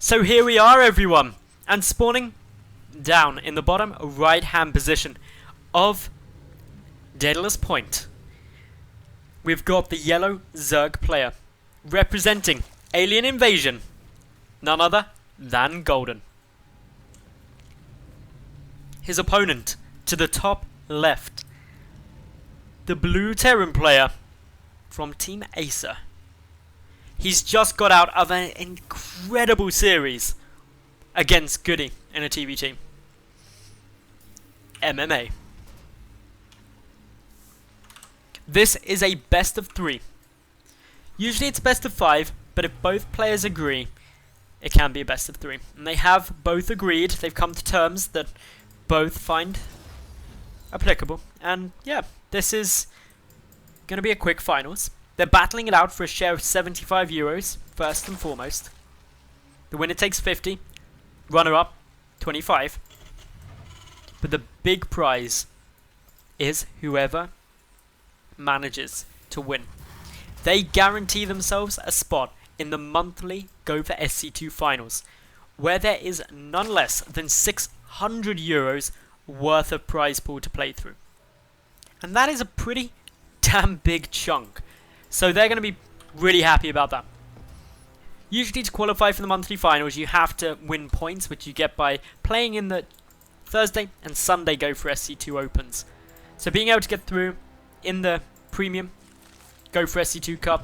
So here we are, everyone, and spawning down in the bottom right hand position of Daedalus Point, we've got the yellow Zerg player representing Alien Invasion, none other than Golden. His opponent to the top left, the blue Terran player from Team Acer. He's just got out of an incredible series against Goody in a TV team. MMA. This is a best of 3. Usually it's best of 5, but if both players agree, it can be a best of 3. And they have both agreed, they've come to terms that both find applicable. And yeah, this is going to be a quick finals. They're battling it out for a share of 75 euros, first and foremost. The winner takes 50, runner-up 25. But the big prize is whoever manages to win. They guarantee themselves a spot in the monthly Go for SC2 finals, where there is none less than 600 euros worth of prize pool to play through. And that is a pretty damn big chunk. So they're going to be really happy about that. Usually to qualify for the monthly finals, you have to win points, which you get by playing in the Thursday and Sunday Go for SC2 Opens. So being able to get through in the premium Go for SC2 Cup,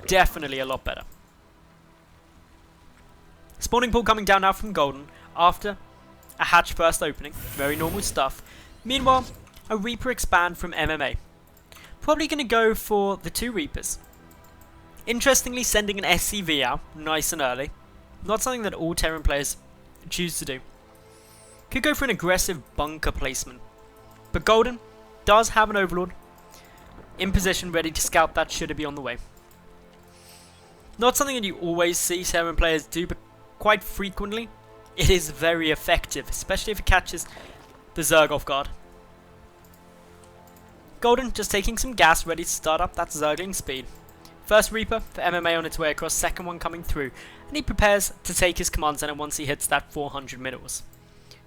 definitely a lot better. Spawning pool coming down now from Golden after a hatch first opening. Very normal stuff. Meanwhile, a Reaper expand from MMA. Probably going to go for the 2 Reapers. Interestingly, sending an SCV out nice and early. Not something that all Terran players choose to do. Could go for an aggressive bunker placement. But Golden does have an Overlord in position ready to scout that should it be on the way. Not something that you always see Terran players do, but quite frequently it is very effective, especially if it catches the Zerg off guard. Golden just taking some gas, ready to start up that Zergling speed. First Reaper for MMA on its way across, second one coming through, and he prepares to take his command center once he hits that 400 middles.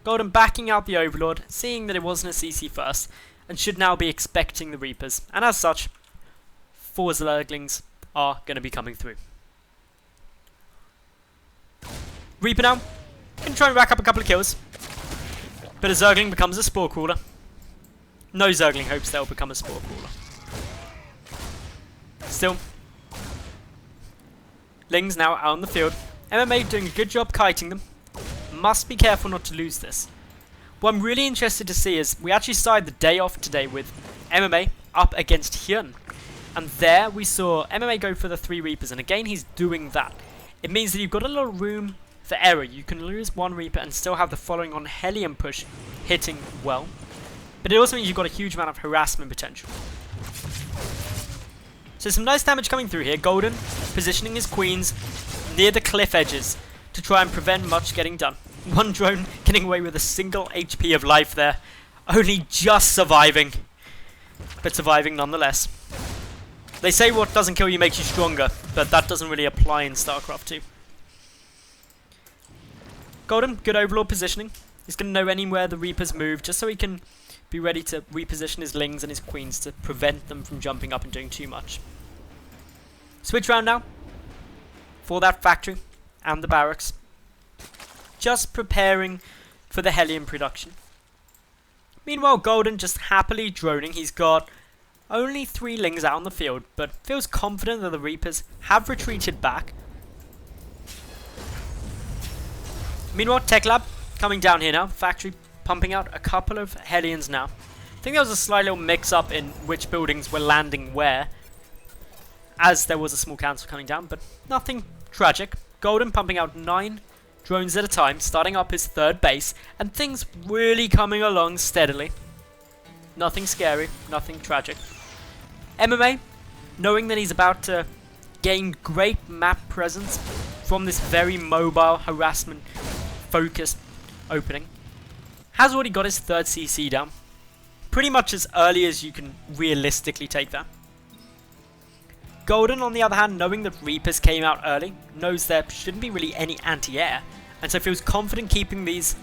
Golden backing out the Overlord, seeing that it wasn't a CC first, and should now be expecting the Reapers, and as such, 4 Zerglings are going to be coming through. Reaper now, can try and rack up a couple of kills, but a Zergling becomes a Spore Crawler. No Zergling hopes they'll become a Spore Crawler. Still, Lings now out on the field. MMA doing a good job kiting them. Must be careful not to lose this. What I'm really interested to see is we actually started the day off today with MMA up against Hyun. And there we saw MMA go for the 3 Reapers, and again he's doing that. It means that you've got a little room for error. You can lose 1 Reaper and still have the following on Helium push hitting well. But it also means you've got a huge amount of harassment potential. So some nice damage coming through here. Golden positioning his queens near the cliff edges to try and prevent much getting done. 1 drone getting away with a single HP of life there. Only just surviving. But surviving nonetheless. They say what doesn't kill you makes you stronger, but that doesn't really apply in StarCraft 2. Golden, good Overlord positioning. He's going to know anywhere the Reapers move, just so he can be ready to reposition his Lings and his Queens to prevent them from jumping up and doing too much. Switch round now for that factory and the barracks. Just preparing for the Helium production. Meanwhile, Golden just happily droning. He's got only 3 Lings out on the field, but feels confident that the Reapers have retreated back. Meanwhile, Tech Lab coming down here now. Factory pumping out a couple of Hellions now. I think there was a slight little mix-up in which buildings were landing where, as there was a small cancel coming down, but nothing tragic. Golden pumping out 9 drones at a time, starting up his 3rd base, and things really coming along steadily. Nothing scary, nothing tragic. MMA, knowing that he's about to gain great map presence from this very mobile, harassment-focused opening, has already got his 3rd CC down. Pretty much as early as you can realistically take that. Golden, on the other hand, knowing that Reapers came out early, knows there shouldn't be really any anti-air, and so feels confident keeping these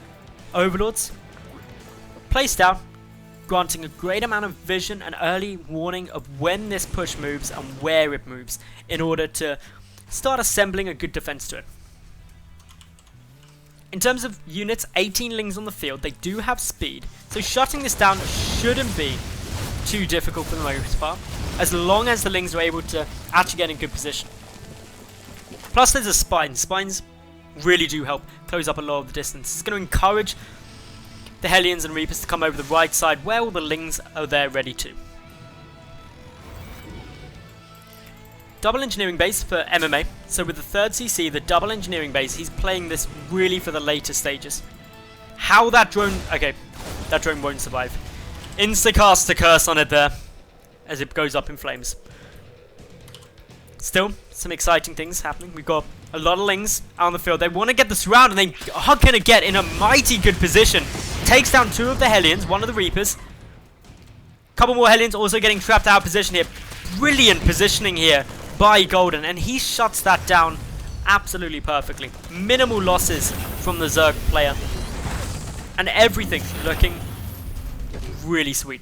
Overlords placed down, granting a great amount of vision and early warning of when this push moves and where it moves, in order to start assembling a good defense to it. In terms of units, 18 Lings on the field, they do have speed, so shutting this down shouldn't be too difficult for the most part, as long as the Lings are able to actually get in good position. Plus there's a Spine. Spines really do help close up a lot of the distance. It's going to encourage the Hellions and Reapers to come over the right side where all the Lings are there ready to. Double engineering base for MMA. So with the third CC, the double engineering base, he's playing this really for the later stages. How that drone... Okay, that drone won't survive. Insta-cast a curse on it there, as it goes up in flames. Still, some exciting things happening. We've got a lot of Lings out on the field. They want to get this round, and they are going to get in a mighty good position. Takes down 2 of the Hellions, 1 of the Reapers. Couple more Hellions also getting trapped out of position here. Brilliant positioning here by Golden, and he shuts that down absolutely perfectly. Minimal losses from the Zerg player, and everything looking really sweet.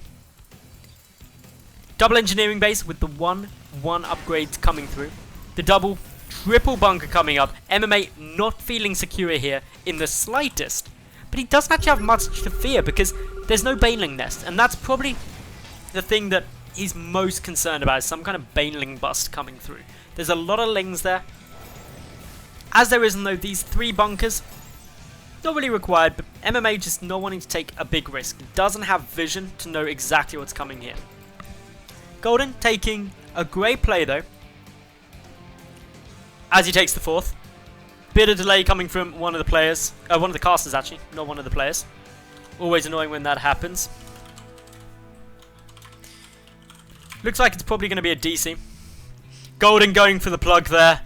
Double engineering base with the 1-1 upgrades coming through. The double, triple bunker coming up. MMA not feeling secure here in the slightest, but he doesn't actually have much to fear because there's no Baneling nest, and that's probably the thing that he's most concerned about, is some kind of Baneling bust coming through. There's a lot of Lings there. As there isn't though, these 3 bunkers, not really required, but MMA just not wanting to take a big risk. Doesn't have vision to know exactly what's coming here. Golden taking a great play though, as he takes the 4th. Bit of delay coming from one of the players, one of the casters actually, not one of the players. Always annoying when that happens. Looks like it's probably going to be a DC. Golden going for the plug there.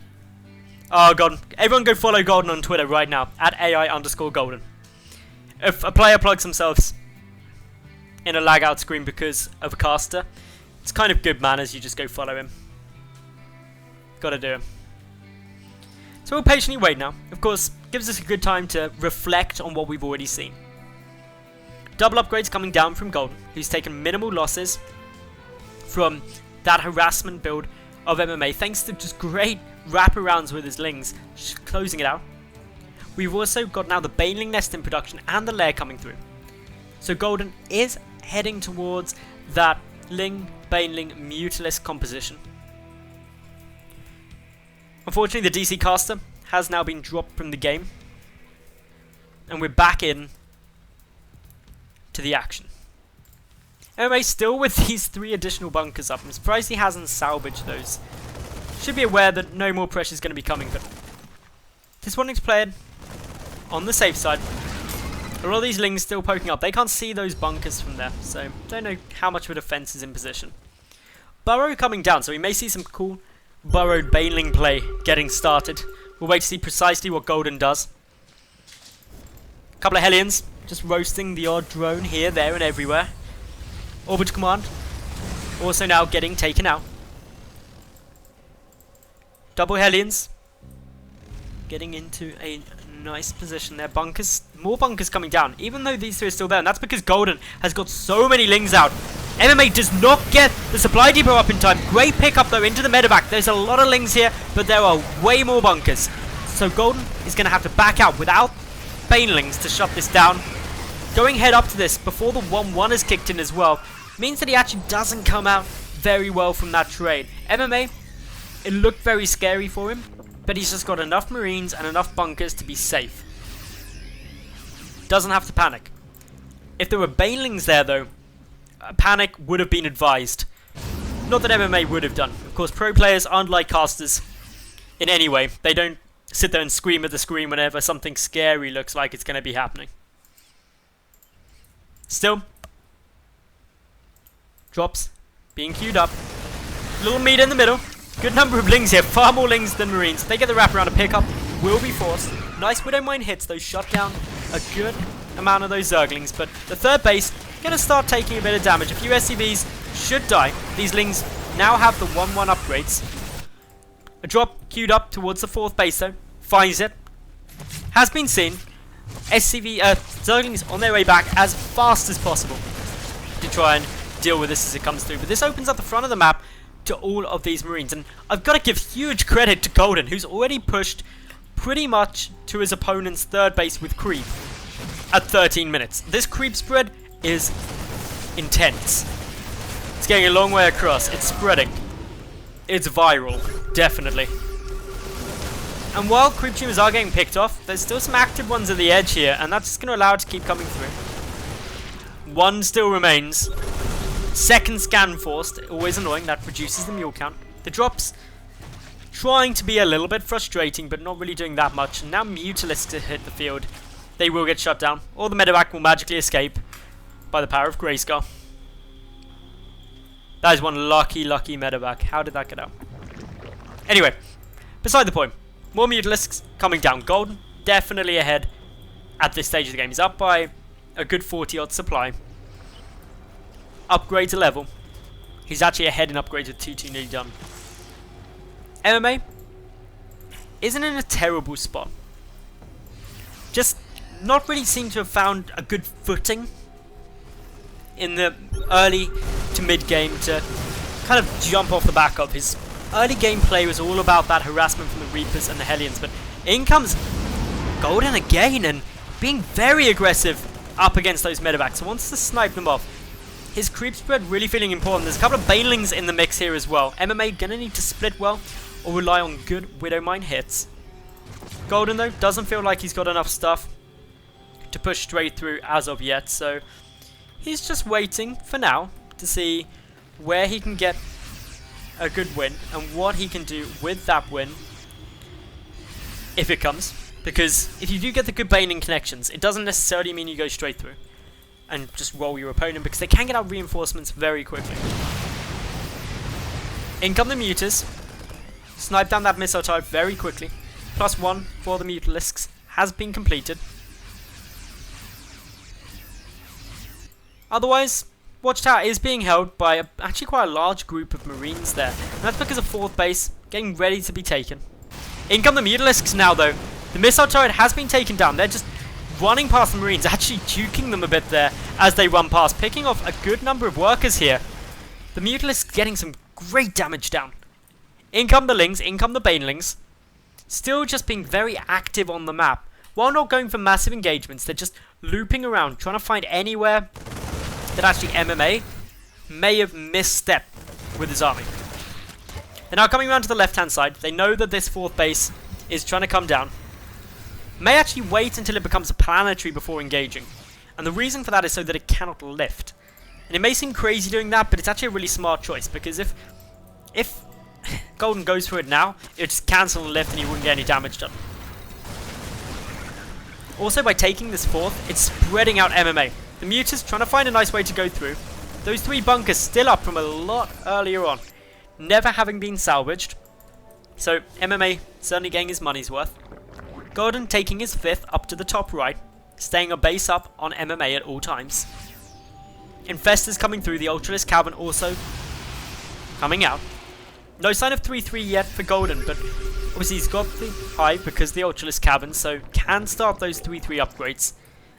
Oh god, everyone go follow Golden on Twitter right now, at AI_Golden. If a player plugs themselves in a lag out screen because of a caster, it's kind of good manners, you just go follow him. Gotta do him. So we'll patiently wait now. Of course, gives us a good time to reflect on what we've already seen. Double upgrades coming down from Golden, who's taken minimal losses from that harassment build of MMA, thanks to just great wraparounds with his Lings, closing it out. We've also got now the Baneling nest in production and the lair coming through. So Golden is heading towards that Ling, Baneling, Mutalisk composition. Unfortunately, the DC caster has now been dropped from the game, and we're back in to the action. MMA still with these 3 additional bunkers up. I'm surprised he hasn't salvaged those. Should be aware that no more pressure is going to be coming, but just wanting to play it on the safe side. A lot of these Lings still poking up. They can't see those bunkers from there, so don't know how much of a defense is in position. Burrow coming down, so we may see some cool burrowed Baneling play getting started. We'll wait to see precisely what Golden does. A couple of Hellions just roasting the odd drone here, there, and everywhere. Orbital command also now getting taken out. Double Hellions getting into a nice position there. Bunkers, more bunkers coming down, even though these 2 are still there, and that's because Golden has got so many Lings out. MMA does not get the supply depot up in time. Great pickup though into the medevac. There's a lot of Lings here, but there are way more bunkers. So Golden is going to have to back out without Banelings to shut this down. Going head up to this before the 1-1 is kicked in as well means that he actually doesn't come out very well from that trade. MMA, it looked very scary for him, but he's just got enough Marines and enough bunkers to be safe. Doesn't have to panic. If there were Banelings there though, a panic would have been advised. Not that MMA would have done. Of course, pro players aren't like casters in any way. They don't sit there and scream at the screen whenever something scary looks like it's going to be happening. Still, drops being queued up. Little meat in the middle. Good number of Lings here. Far more Lings than Marines. They get the wraparound, a pickup will be forced. Nice Widow Mine hits, though. Shut down a good amount of those Zerglings. But the third base going to start taking a bit of damage. A few SCVs should die. These Lings now have the 1-1 upgrades. A drop queued up towards the 4th base though. Finds it. Has been seen. Zerglings on their way back as fast as possible to try and deal with this as it comes through. But this opens up the front of the map to all of these Marines. And I've got to give huge credit to Golden, who's already pushed pretty much to his opponent's 3rd base with creep at 13 minutes. This creep spread is intense. It's getting a long way across. It's spreading. It's viral, definitely. And while creep tumors are getting picked off, there's still some active ones at the edge here, and that's just going to allow it to keep coming through. One still remains. 2nd scan forced, always annoying, that reduces the mule count. The drops trying to be a little bit frustrating, but not really doing that much. And now Mutalisk to hit the field. They will get shut down, or the medevac will magically escape by the power of Grayskull. That is one lucky medevac. How did that get out? Anyway, beside the point. More Mutalisks coming down. Golden definitely ahead at this stage of the game. He's up by a good 40 odd supply. Upgrade to level. He's actually ahead in upgrades with 2-2 nearly done. MMA isn't in a terrible spot. Just not really seem to have found a good footing in the early to mid game to kind of jump off the back of. His early gameplay was all about that harassment from the Reapers and the Hellions, but in comes Golden again and being very aggressive up against those medevacs. So wants to snipe them off. His creep spread really feeling important. There's a couple of Banelings in the mix here as well. MMA gonna need to split well or rely on good Widowmine hits. Golden though doesn't feel like he's got enough stuff to push straight through as of yet, so he's just waiting for now to see where he can get a good win and what he can do with that win if it comes. Because if you do get the good Baneling connections, it doesn't necessarily mean you go straight through and just roll your opponent, because they can get out reinforcements very quickly. In come the Mutas. Snipe down that missile turret very quickly. +1 for the Mutalisks has been completed. Otherwise, Watchtower is being held by actually quite a large group of Marines there. And that's because of 4th base getting ready to be taken. In come the Mutalisks now though. The missile turret has been taken down. They're just running past the Marines, actually juking them a bit there as they run past, picking off a good number of workers here. The Mutalisks getting some great damage down. In come the Lings, in come the Banelings. Still just being very active on the map. While not going for massive engagements, they're just looping around, trying to find anywhere that actually MMA may have misstepped with his army. They're now coming around to the left-hand side. They know that this 4th base is trying to come down. May actually wait until it becomes a planetary before engaging. And the reason for that is so that it cannot lift. And it may seem crazy doing that, but it's actually a really smart choice, because if Golden goes for it now, it would just cancel the lift and he wouldn't get any damage done. Also, by taking this 4th, it's spreading out MMA. The Mutas trying to find a nice way to go through. Those 3 bunkers still up from a lot earlier on, never having been salvaged. So MMA certainly getting his money's worth. Golden taking his 5th up to the top right, staying a base up on MMA at all times. Infestors coming through, the Ultralisk Cavern also coming out. No sign of 3-3 yet for Golden, but obviously he's got the hive because the Ultralisk Cavern, so can start those 3-3 upgrades.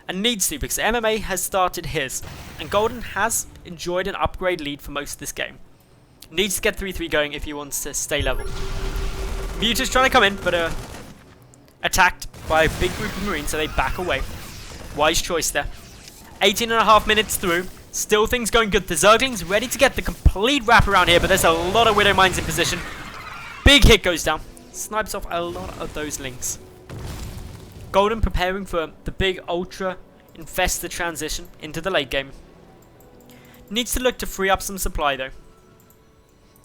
And needs to, because MMA has started his, and Golden has enjoyed an upgrade lead for most of this game. Needs to get 3-3 going if he wants to stay level. Muta's trying to come in, but attacked by a big group of Marines, so they back away. Wise choice there. 18.5 minutes through. Still things going good. The Zerglings ready to get the complete wraparound here, but there's a lot of Widow Mines in position. Big hit goes down. Snipes off a lot of those Lings. Golden preparing for the big Ultra Infestor transition into the late game. Needs to look to free up some supply though.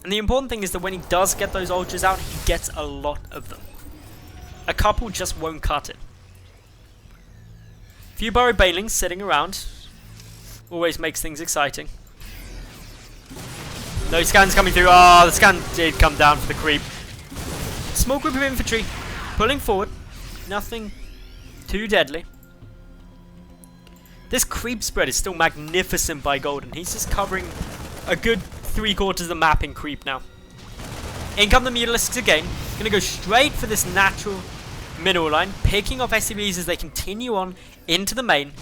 And the important thing is that when he does get those Ultras out, he gets a lot of them. A couple just won't cut it. Few burrowed Banelings sitting around. Always makes things exciting. No scans coming through. Oh, the scan did come down for the creep. Small group of infantry pulling forward. Nothing too deadly. This creep spread is still magnificent by Golden. He's just covering a good 3/4 of the map in creep now. In come the Mutalisks again. Going to go straight for this natural mineral line, picking off SCVs as they continue on into the main.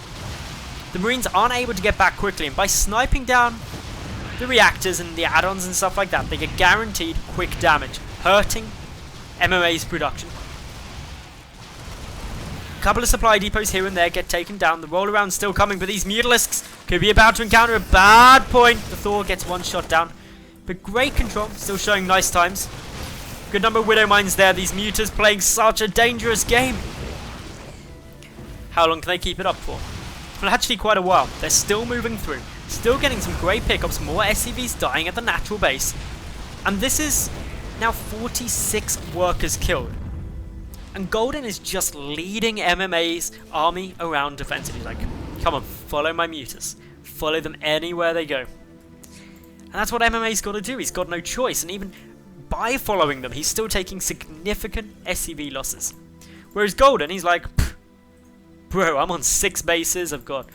The Marines aren't able to get back quickly, and by sniping down the reactors and the add-ons and stuff like that, they get guaranteed quick damage, hurting MMA's production. A couple of supply depots here and there get taken down. The roll around's still coming, but these Mutalisks could be about to encounter a bad point. The Thor gets one shot down, but great control, still showing nice times. Good number of Widow Mines there. These Mutas playing such a dangerous game. How long can they keep it up for? Well, actually quite a while. They're still moving through, still getting some great pickups, more SCVs dying at the natural base. And this is now 46 workers killed. And Golden is just leading MMA's army around defensively. Like, come on, follow my Mutas. Follow them anywhere they go. And that's what MMA's got to do. He's got no choice. And even by following them, he's still taking significant SCV losses. Whereas Golden, he's like, bro, I'm on 6 bases. I've got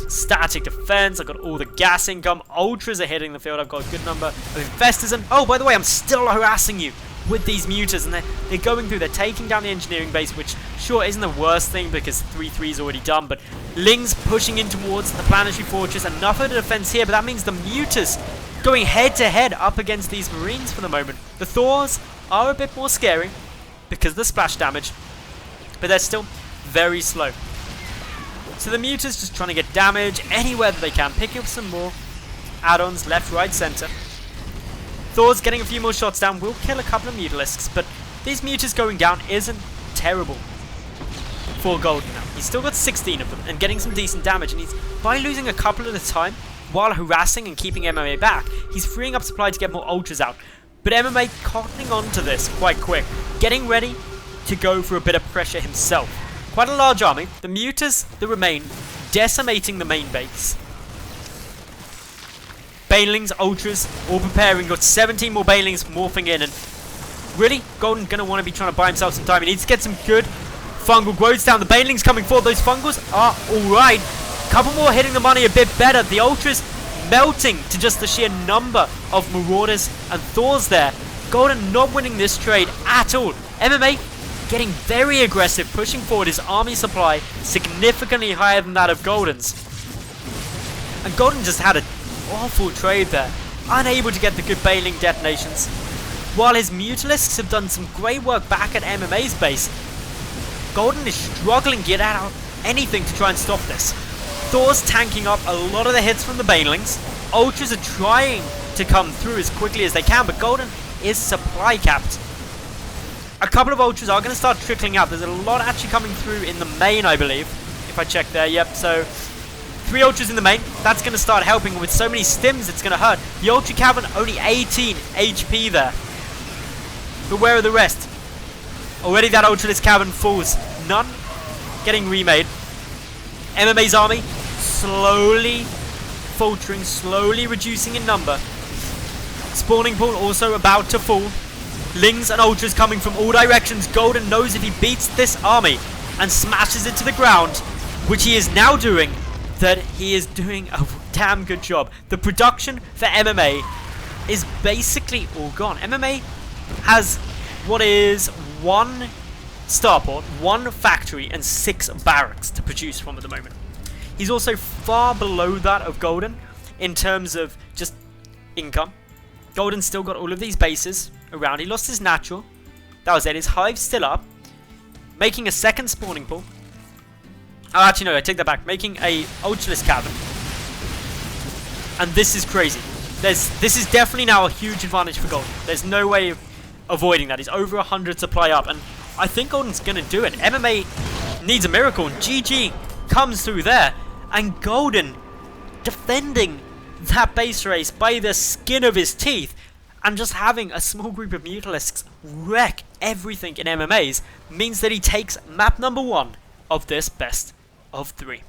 static defense. I've got all the gas income. Ultras are hitting the field. I've got a good number of infestors. And oh, by the way, I'm still harassing you with these Mutas. And they're going through. They're taking down the engineering base, which sure isn't the worst thing because 3-3 is already done. But Ling's pushing in towards the planetary fortress. Enough of the defense here, but that means the Mutas going head to head up against these Marines for the moment. The Thors are a bit more scary because of the splash damage, but they're still very slow. So the Mutas just trying to get damage anywhere that they can, picking up some more add-ons left, right, center. Thor's getting a few more shots down, will kill a couple of Mutalisks, but these Mutas going down isn't terrible for Golden now. He's still got 16 of them and getting some decent damage, and he's, by losing a couple at a time while harassing and keeping MMA back, he's freeing up supply to get more Ultras out. But MMA cottoning on to this quite quick, getting ready to go for a bit of pressure himself. Quite a large army. The Mutas that remain, decimating the main base. Banelings, Ultras, all preparing. Got 17 more Banelings morphing in. And really, Golden going to want to be trying to buy himself some time. He needs to get some good fungal growths down. The Banelings coming forward. Those fungals are alright. Couple more hitting the money a bit better. The Ultras melting to just the sheer number of Marauders and Thors there. Golden not winning this trade at all. MMA getting very aggressive, pushing forward his army supply significantly higher than that of Golden's. And Golden just had an awful trade there, unable to get the good bailing detonations. While his Mutalisks have done some great work back at MMA's base, Golden is struggling to get out anything to try and stop this. Thor's tanking up a lot of the hits from the Banelings. Ultras are trying to come through as quickly as they can, but Golden is supply capped. A couple of Ultras are going to start trickling out. There's a lot actually coming through in the main, I believe. If I check there, yep. So 3 Ultras in the main. That's going to start helping. With so many stims, it's going to hurt. The Ultra Cavern, only 18 HP there. But where are the rest? Already that Ultralisk Cavern falls. None getting remade. MMA's army slowly faltering, slowly reducing in number. Spawning pool also about to fall. Lings and Ultras coming from all directions. Golden knows if he beats this army and smashes it to the ground, which he is now doing, that he is doing a damn good job. The production for MMA is basically all gone. MMA has what is 1 starport, 1 factory, and 6 barracks to produce from at the moment. He's also far below that of Golden in terms of just income. Golden's still got all of these bases around. He lost his natural. That was it. His hive's still up. Making a second spawning pool. Oh, actually, no, I take that back. Making a Ultralisk Cavern. And this is crazy. This is definitely now a huge advantage for Golden. There's no way of avoiding that. He's over 100 supply up. And I think Golden's going to do it. MMA needs a miracle. And GG comes through there. And Golden defending that base race by the skin of his teeth, and just having a small group of Mutalisks wreck everything in MMAs means that he takes map number 1 of this best of 3.